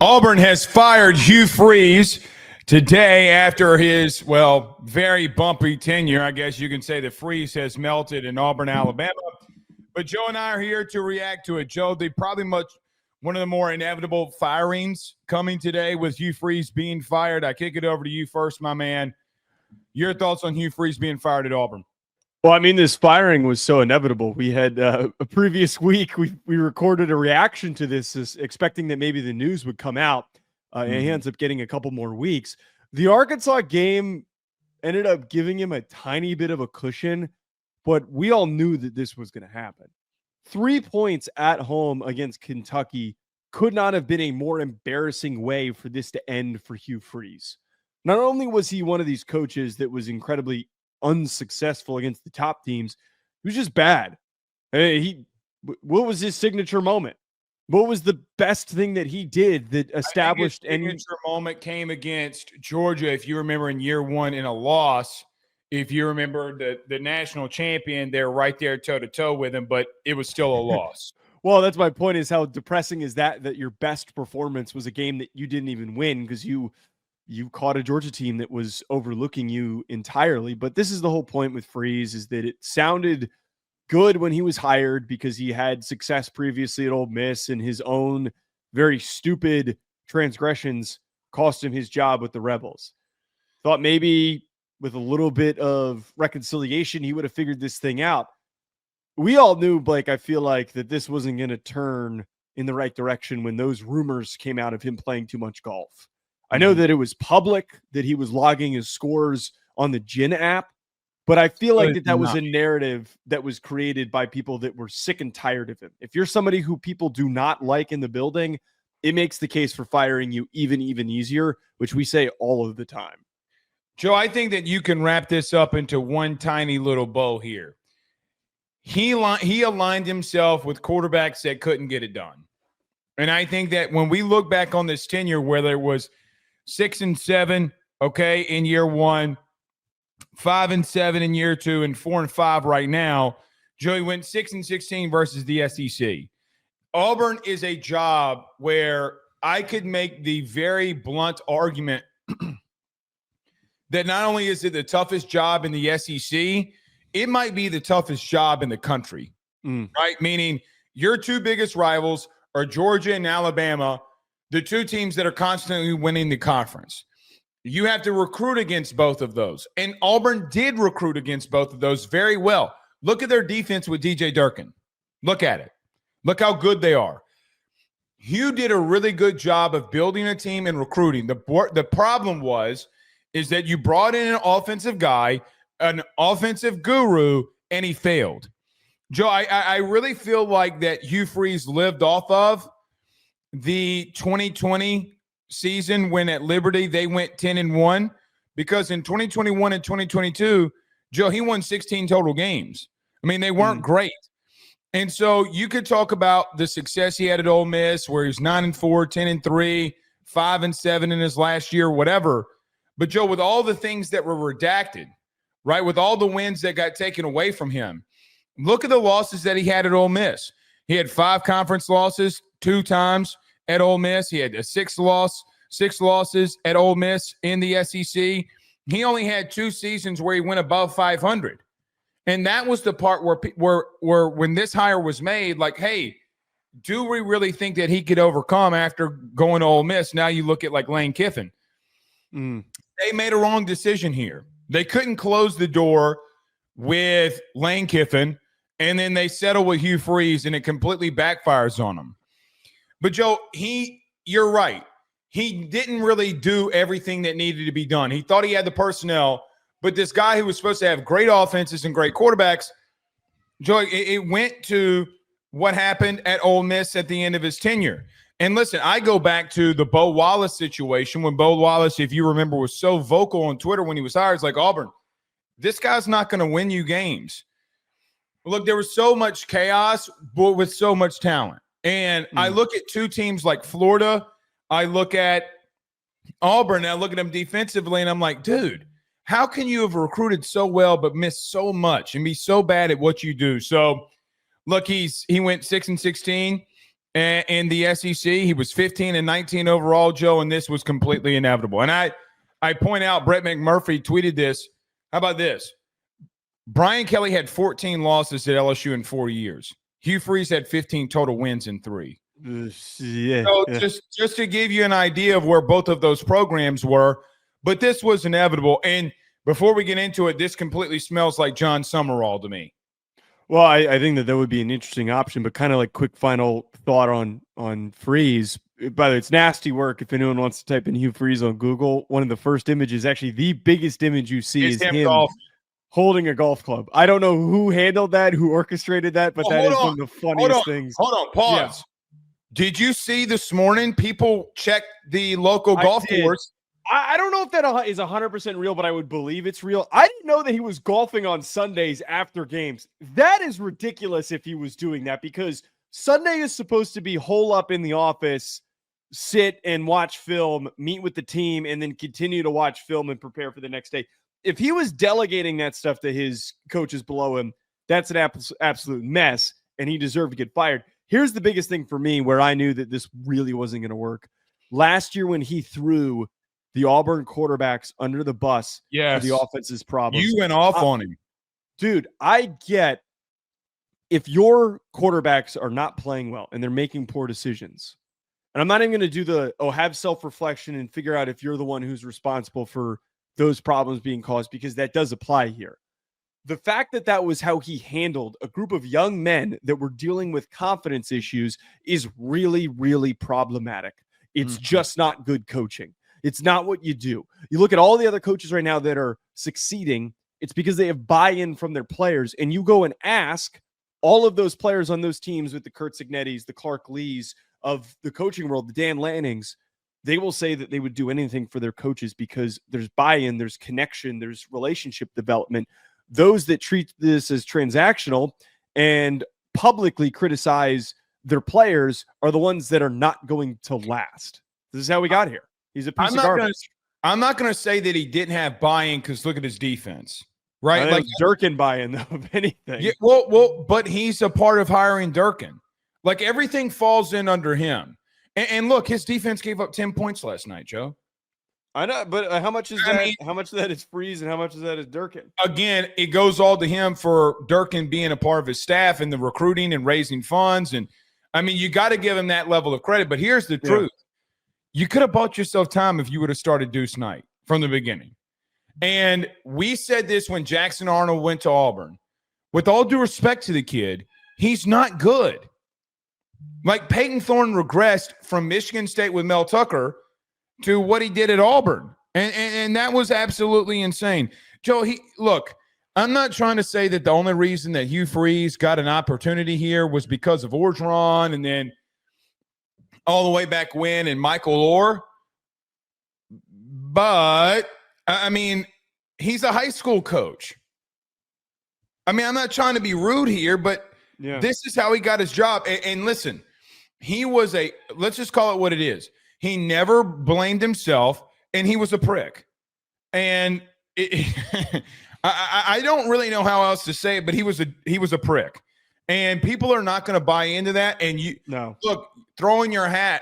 Auburn has fired Hugh Freeze today after his, very bumpy tenure. I guess you can say the freeze has melted in Auburn, Alabama. But Joe and I are here to react to it. Joe, one of the more inevitable firings coming today with Hugh Freeze being fired. I kick it over to you first, my man. Your thoughts on Hugh Freeze being fired at Auburn? Well, I mean, this firing was so inevitable. We had a previous week, we recorded a reaction to this expecting that maybe the news would come out, and he ends up getting a couple more weeks. The Arkansas game ended up giving him a tiny bit of a cushion, but we all knew that this was going to happen. 3 points at home against Kentucky could not have been a more embarrassing way for this to end for Hugh Freeze. Not only was he one of these coaches that was incredibly unsuccessful against the top teams, he was just bad. What was his signature moment? What was the best thing that he did that established any signature moment came against Georgia, if you remember, in year one in a loss. If you remember the national champion, they're right there toe-to-toe with him, but it was still a loss. Well, that's my point, is how depressing is that your best performance was a game that you didn't even win because you caught a Georgia team that was overlooking you entirely. But this is the whole point with Freeze, is that it sounded good when he was hired because he had success previously at Ole Miss, and his own very stupid transgressions cost him his job with the Rebels. Thought maybe with a little bit of reconciliation, he would have figured this thing out. We all knew, Blake, I feel like, that this wasn't going to turn in the right direction when those rumors came out of him playing too much golf. I know that it was public that he was logging his scores on the Gin app, but I feel like that was a narrative that was created by people that were sick and tired of him. If you're somebody who people do not like in the building, it makes the case for firing you even easier, which we say all of the time. Joe, I think that you can wrap this up into one tiny little bow here. He aligned himself with quarterbacks that couldn't get it done. And I think that when we look back on this tenure, whether it was 6-7, okay, in year one, 5-7 in year two, and 4-5 right now, Joey went 6-16 versus the SEC. Auburn is a job where I could make the very blunt argument that not only is it the toughest job in the SEC, it might be the toughest job in the country, right? Meaning your two biggest rivals are Georgia and Alabama, the two teams that are constantly winning the conference. You have to recruit against both of those. And Auburn did recruit against both of those very well. Look at their defense with DJ Durkin. Look at it. Look how good they are. Hugh did a really good job of building a team and recruiting. The problem is that you brought in an offensive guy, an offensive guru, and he failed. Joe, I really feel like that Hugh Freeze lived off of the 2020 season when at Liberty they went 10-1, because in 2021 and 2022, Joe, he won 16 total games. I mean, they weren't great. And so you could talk about the success he had at Ole Miss, where he was 9-4, 10-3, 5-7 in his last year, whatever. But Joe, with all the things that were redacted, right, with all the wins that got taken away from him, look at the losses that he had at Ole Miss. He had 5 conference losses 2 times at Ole Miss. He had 6 losses at Ole Miss in the SEC. He only had 2 seasons where he went above 500. And that was the part where when this hire was made, like, hey, do we really think that he could overcome after going to Ole Miss? Now you look at like Lane Kiffin. They made a wrong decision here. They couldn't close the door with Lane Kiffin, and then they settle with Hugh Freeze, and it completely backfires on them. But, Joe, you're right. He didn't really do everything that needed to be done. He thought he had the personnel, but this guy who was supposed to have great offenses and great quarterbacks, Joe, it went to what happened at Ole Miss at the end of his tenure. And listen, I go back to the Bo Wallace situation when Bo Wallace, if you remember, was so vocal on Twitter when he was hired. It's like, Auburn, this guy's not going to win you games. Look, there was so much chaos, but with so much talent. And I look at two teams like Florida. I look at Auburn. And I look at them defensively, and I'm like, dude, how can you have recruited so well but miss so much and be so bad at what you do? So, look, he went 6-16. in the SEC. He was 15-19 overall, Joe, and this was completely inevitable. And I point out Brett McMurphy tweeted this. How about this? Brian Kelly had 14 losses at LSU in 4 years. Hugh Freeze had 15 total wins in 3. So just to give you an idea of where both of those programs were, but this was inevitable. And before we get into it, this completely smells like John Summerall to me. Well, I think that would be an interesting option, but kind of like quick final thought on Freeze. By the way, it's nasty work if anyone wants to type in Hugh Freeze on Google. One of the first images, actually the biggest image you see is him holding a golf club. I don't know who handled that, who orchestrated that, but that is one of the funniest things. Hold on, pause. Yeah. Did you see this morning people check the local golf course? I don't know if that is 100% real, but I would believe it's real. I didn't know that he was golfing on Sundays after games. That is ridiculous if he was doing that, because Sunday is supposed to be hole up in the office, sit and watch film, meet with the team, and then continue to watch film and prepare for the next day. If he was delegating that stuff to his coaches below him, that's an absolute mess, and he deserved to get fired. Here's the biggest thing for me where I knew that this really wasn't going to work. Last year when he threw the Auburn quarterbacks under the bus for the offense's problems. You went off on him. Dude, I get if your quarterbacks are not playing well and they're making poor decisions, and I'm not even going to do have self-reflection and figure out if you're the one who's responsible for those problems being caused, because that does apply here. The fact that that was how he handled a group of young men that were dealing with confidence issues is really, really problematic. It's just not good coaching. It's not what you do. You look at all the other coaches right now that are succeeding, it's because they have buy-in from their players. And you go and ask all of those players on those teams with the Kurt Signettis, the Clark Lees of the coaching world, the Dan Lannings, they will say that they would do anything for their coaches because there's buy-in, there's connection, there's relationship development. Those that treat this as transactional and publicly criticize their players are the ones that are not going to last. This is how we got here. He's a piece of garbage. I'm not going to say that he didn't have buy-in because look at his defense, right? Like Durkin buy-in, though, if anything. Yeah, well, but he's a part of hiring Durkin. Like everything falls in under him. And look, his defense gave up 10 points last night, Joe. I know, but how much is that? How much of that is Freeze and how much of that is Durkin? Again, it goes all to him for Durkin being a part of his staff and the recruiting and raising funds. And I mean, you got to give him that level of credit. But here's the truth. You could have bought yourself time if you would have started Deuce Knight from the beginning. And we said this when Jackson Arnold went to Auburn. With all due respect to the kid, he's not good. Like Peyton Thorne regressed from Michigan State with Mel Tucker to what he did at Auburn. And that was absolutely insane. Joe, look, I'm not trying to say that the only reason that Hugh Freeze got an opportunity here was because of Orgeron and then all the way back when and Michael Orr. But, I mean, he's a high school coach. I mean, I'm not trying to be rude here, but this is how he got his job. And listen, he was let's just call it what it is. He never blamed himself, and he was a prick. And I don't really know how else to say it, but he was a prick. And people are not going to buy into that. And look, throwing your hat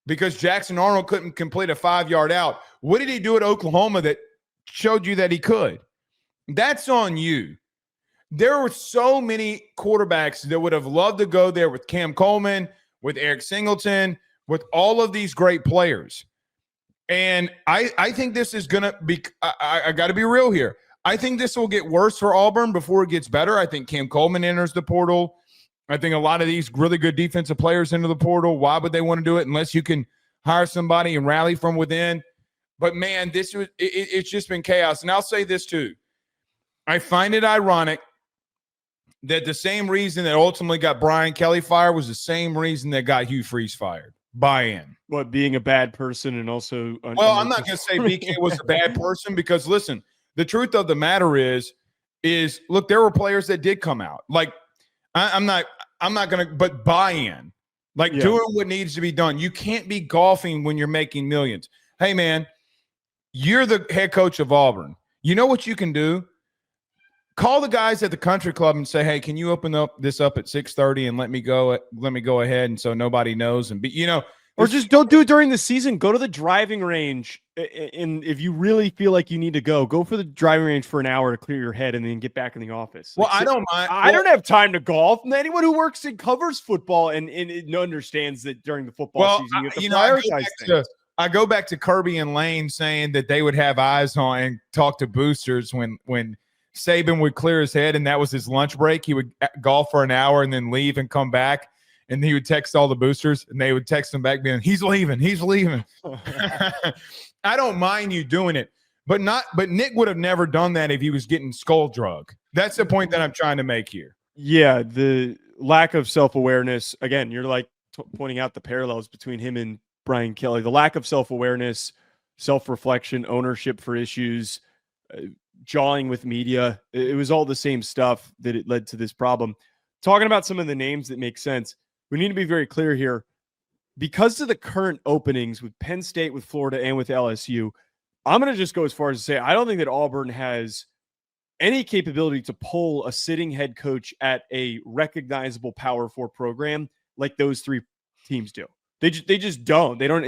because Jackson Arnold couldn't complete a 5-yard out. What did he do at Oklahoma that showed you that he could? That's on you. There were so many quarterbacks that would have loved to go there with Cam Coleman, with Eric Singleton, with all of these great players. And I think this is going to be – I got to be real here. I think this will get worse for Auburn before it gets better. I think Cam Coleman enters the portal. I think a lot of these really good defensive players enter the portal. Why would they want to do it unless you can hire somebody and rally from within? But, man, it's just been chaos. And I'll say this too. I find it ironic that the same reason that ultimately got Brian Kelly fired was the same reason that got Hugh Freeze fired. Buy-in. What, being a bad person and also – Well, I'm not going to say BK was a bad person because, listen, the truth of the matter is look, there were players that did come out. Like, I'm not going to – but buy-in. Like, doing what needs to be done. You can't be golfing when you're making millions. Hey, man, you're the head coach of Auburn. You know what you can do? Call the guys at the country club and say, "Hey, can you open this up at 6:30 and let me go ahead, and so nobody knows." And or just don't do it during the season. Go to the driving range, and if you really feel like you need to go for the driving range for an hour to clear your head, and then get back in the office. Well, I don't mind. I don't have time to golf. Anyone who works and covers football and understands that during the football season, you have to prioritize things. I go back to Kirby and Lane saying that they would have eyes on and talk to boosters when Saban would clear his head and that was his lunch break. He would golf for an hour and then leave and come back. And he would text all the boosters, and they would text him back being, he's leaving. I don't mind you doing it, but Nick would have never done that if he was getting skull drug. That's the point that I'm trying to make here. Yeah, the lack of self-awareness. Again, you're like pointing out the parallels between him and Brian Kelly. The lack of self-awareness, self-reflection, ownership for issues, jawing with media. It was all the same stuff that it led to this problem. Talking about some of the names that make sense. We need to be very clear here. Because of the current openings with Penn State, with Florida, and with LSU, I'm going to just go as far as to say I don't think that Auburn has any capability to pull a sitting head coach at a recognizable Power 4 program like those three teams do. They just don't. They don't.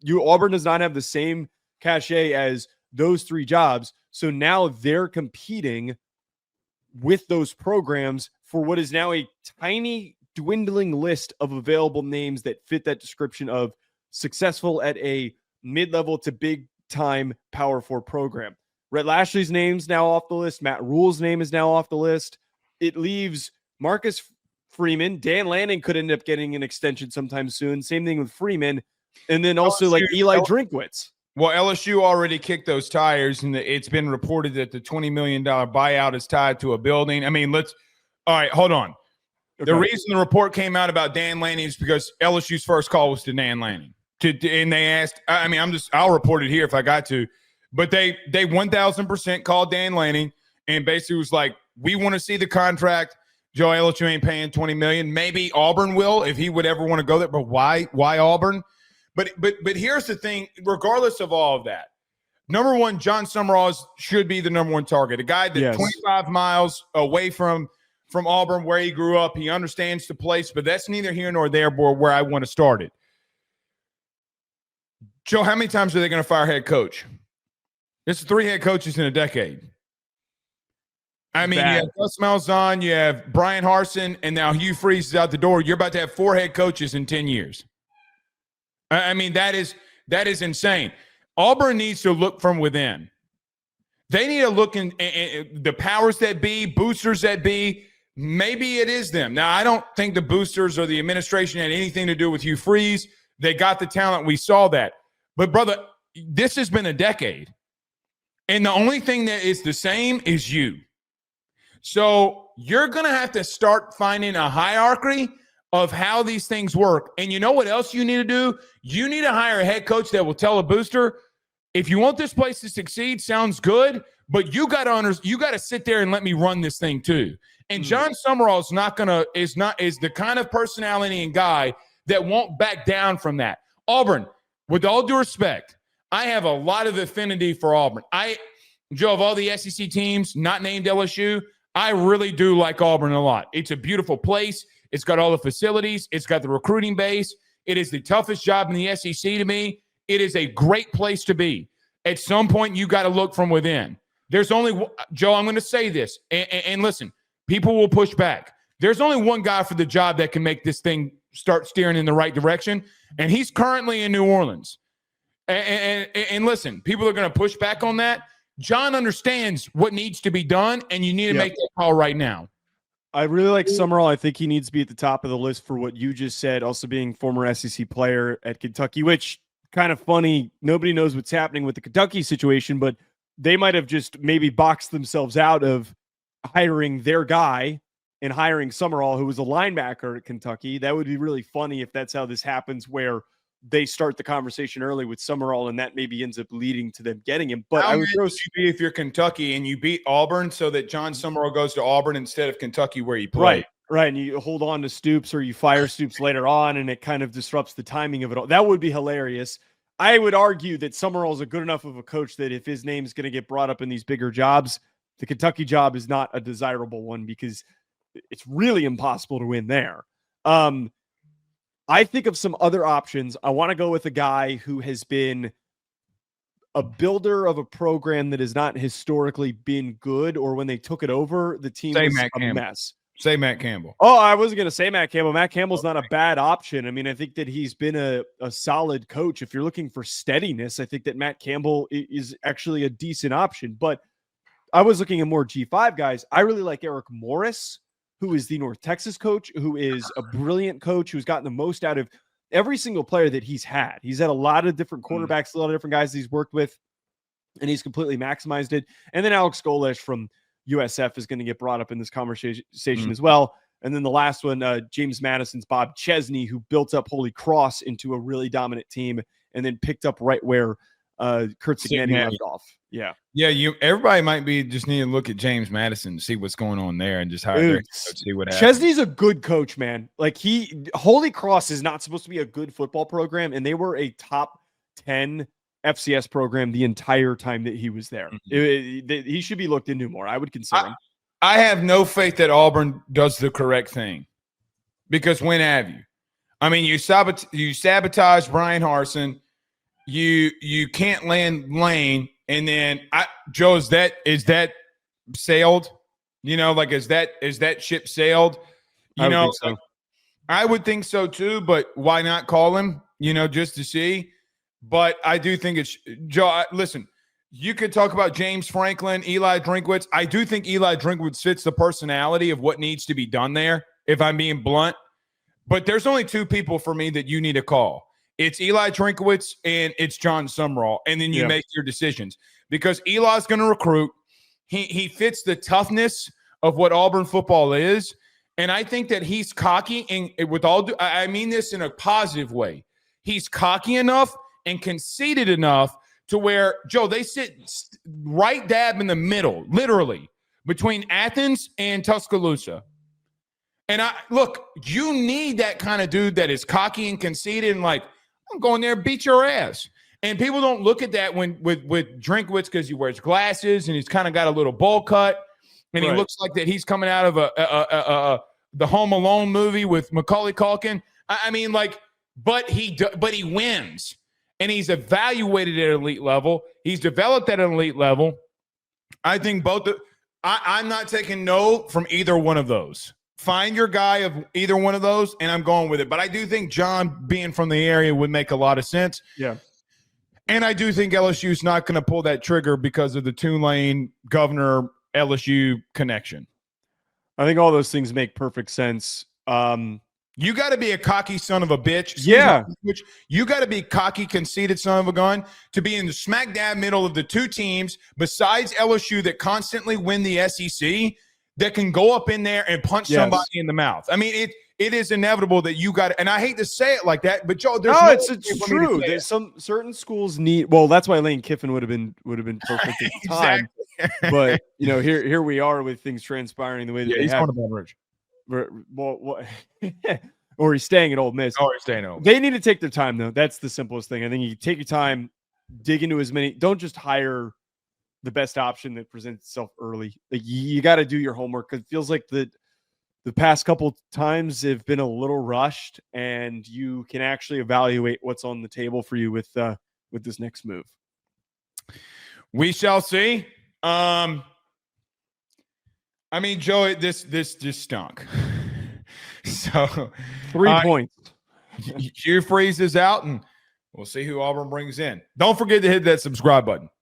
Auburn does not have the same cachet as those three jobs. So now they're competing with those programs for what is now a tiny dwindling list of available names that fit that description of successful at a mid-level to big-time Power 4 program. Rhett Lashley's name's now off the list. Matt Rule's name is now off the list. It leaves Marcus Freeman. Dan Lanning could end up getting an extension sometime soon. Same thing with Freeman. And then also like Eli Drinkwitz. Well, LSU already kicked those tires, and it's been reported that the $20 million buyout is tied to a building. I mean, all right, hold on. Okay. The reason the report came out about Dan Lanning is because LSU's first call was to Dan Lanning. And they asked, I'll report it here if I got to, but they 1,000% called Dan Lanning and basically was like, we want to see the contract. Joe, LSU ain't paying $20 million. Maybe Auburn will if he would ever want to go there, but why Auburn? But here's the thing, regardless of all of that, number one, John Summerall should be the number one target. A guy that's 25 miles away from Auburn, where he grew up. He understands the place, but that's neither here nor there where I want to start it. Joe, how many times are they going to fire head coach? It's 3 head coaches in a decade. I mean, you have Gus Malzahn, you have Brian Harsin, and now Hugh Freeze is out the door. You're about to have 4 head coaches in 10 years. I mean, that is insane. Auburn needs to look from within. They need to look in the powers that be, boosters that be. Maybe it is them. Now, I don't think the boosters or the administration had anything to do with Hugh Freeze. They got the talent. We saw that. But, brother, this has been a decade. And the only thing that is the same is you. So you're going to have to start finding a hierarchy of how these things work. And you know what else you need to do? You need to hire a head coach that will tell a booster, if you want this place to succeed, sounds good, but you got to sit there and let me run this thing too. And John Summerall is the kind of personality and guy that won't back down from that. Auburn, with all due respect, I have a lot of affinity for Auburn. Joe, of all the SEC teams not named LSU, I really do like Auburn a lot. It's a beautiful place. It's got all the facilities. It's got the recruiting base. It is the toughest job in the SEC to me. It is a great place to be. At some point, you got to look from within. There's only – Joe, I'm going to say this, and listen, people will push back. There's only one guy for the job that can make this thing start steering in the right direction, and he's currently in New Orleans. And listen, people are going to push back on that. John understands what needs to be done, and you need to make that call right now. I really like Summerall. I think he needs to be at the top of the list for what you just said, also being former SEC player at Kentucky, which kind of funny. Nobody knows what's happening with the Kentucky situation, but they might have just maybe boxed themselves out of hiring their guy and hiring Summerall, who was a linebacker at Kentucky. That would be really funny if that's how this happens, where they start the conversation early with Summerall and that maybe ends up leading to them getting him. But I would throw be if you're Kentucky and you beat Auburn so that John Summerall goes to Auburn instead of Kentucky where he played. Right. And you hold on to Stoops or you fire Stoops later on and it kind of disrupts the timing of it all. That would be hilarious. I would argue that Summerall is a good enough of a coach that if his name is going to get brought up in these bigger jobs, the Kentucky job is not a desirable one because it's really impossible to win there. I think of some other options. I want to go with a guy who has been a builder of a program that has not historically been good, or when they took it over, the team was a mess. Say Matt Campbell. Oh, I wasn't going to say Matt Campbell. Matt Campbell's not a bad option. I mean, I think that he's been a solid coach. If you're looking for steadiness, I think that Matt Campbell is actually a decent option. But I was looking at more G5 guys. I really like Eric Morris, who is the North Texas coach, who is a brilliant coach, who's gotten the most out of every single player that he's had. He's had a lot of different quarterbacks, a lot of different guys that he's worked with, and he's completely maximized it. And then Alex Golesh from USF is going to get brought up in this conversation as well. And then the last one, James Madison's Bob Chesney, who built up Holy Cross into a really dominant team and then picked up right where Kurt Cignetti left off. Yeah. Everybody might be just need to look at James Madison to see what's going on there and just hire see what happens. Chesney's a good coach, man. Like Holy Cross is not supposed to be a good football program, and they were a top 10 FCS program the entire time that he was there. He should be looked into more. I would consider him. I have no faith that Auburn does the correct thing, because when have you? I mean, you sabotage Brian Harsin. You can't land Lane, and then Joe, is that sailed? You know, like is that ship sailed? You know, so. I would think so too. But why not call him? You know, just to see. But I do think it's Joe. Listen, you could talk about James Franklin, Eli Drinkwitz. I do think Eli Drinkwitz fits the personality of what needs to be done there, if I'm being blunt. But there's only two people for me that you need to call. It's Eli Drinkwitz and it's John Sumrall. And then you make your decisions, because Eli's going to recruit. He fits the toughness of what Auburn football is. And I think that he's cocky, and I mean this in a positive way. He's cocky enough and conceited enough to where, Joe, they sit right dab in the middle, literally, between Athens and Tuscaloosa. And you need that kind of dude that is cocky and conceited and like, I'm going there and beat your ass. And people don't look at that with Drinkwitz, because he wears glasses and he's kind of got a little bowl cut, and he looks like that he's coming out of the Home Alone movie with Macaulay Culkin. I mean, like, but he wins. And he's evaluated at an elite level. He's developed at an elite level. I think I'm not taking no from either one of those. Find your guy of either one of those, and I'm going with it. But I do think John being from the area would make a lot of sense. Yeah. And I do think LSU's not going to pull that trigger because of the Tulane Governor LSU connection. I think all those things make perfect sense. You got to be a cocky son of a bitch. Yeah. You got to be cocky, conceited son of a gun to be in the smack dab middle of the two teams besides LSU that constantly win the SEC that can go up in there and punch somebody in the mouth. I mean, it is inevitable that you got to, and I hate to say it like that, but Joe, it's true. There's some certain schools need, well, that's why Lane Kiffin would have been perfect at the time. But you know, here we are with things transpiring the way that he's going to Baton Rouge. Well, or he's staying at Ole Miss. Or he's staying at Ole Miss. They need to take their time, though. That's the simplest thing. I think you take your time, dig into as many. Don't just hire the best option that presents itself early. Like, you got to do your homework, because it feels like the past couple times have been a little rushed, and you can actually evaluate what's on the table for you with this next move. We shall see. I mean, Joe, this just stunk. So 3 points. Hugh Freeze is out, and we'll see who Auburn brings in. Don't forget to hit that subscribe button.